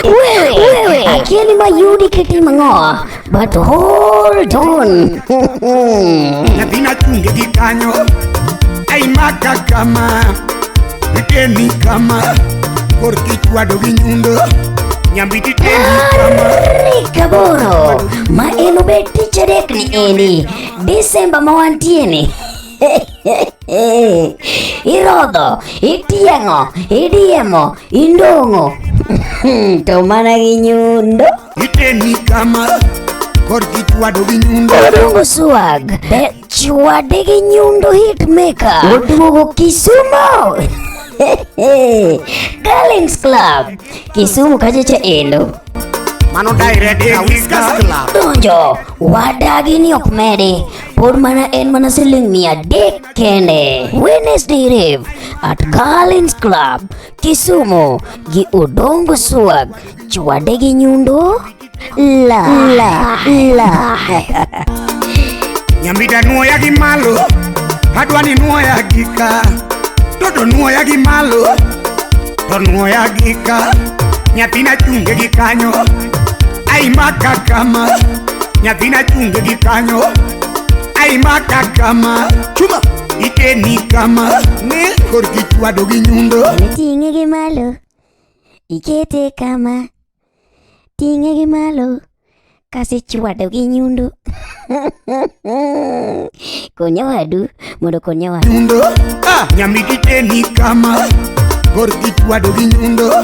Wewe, akili mayudi kiti mangoa, but hold on. Nyathina chunge gi kanyo, ai maka kama, iteni kama, korki chwado gi nyundo, nyambiti teni kama. Kaboro, ma eno beti chadek ni eni, Desemba mawantieni. Irodho, itiengo, idiemo, indongo. To mana gi nyundo. Iteni kama, korki chwado gi nyundo. Odongo swag, be chwade gi nyundo hitmaker. Oduogo Kisumo. Girlings Club, Kisumu kachacha endo. Mano direct a Whiskas Club. Donjo, wadagi ni ok medi. Pod mana en mana siling 300 kende. Wednesday Rave at Girlings Club, Kisumu, gi Odongo Swag, chwade gi nyundo. La. Nyambita nuoya gi malo, adwani nuoya gi ka. Toto nuoya gi malo, to nuoya gi ka. Nyathina chunge gi kanyo, ai maka kama. Nyathina chunge gi kanyo, ai maka kama. Chuma, iteni kama, ne korki chwado gi nyundo. Tinge gi malo, ikete kama. Tinge gi malo, kasi chwado gi nyundo. Konyawadu, mondo konyawadu. Nyundo, nyambiti teni kama, korki chwado gi nyundo.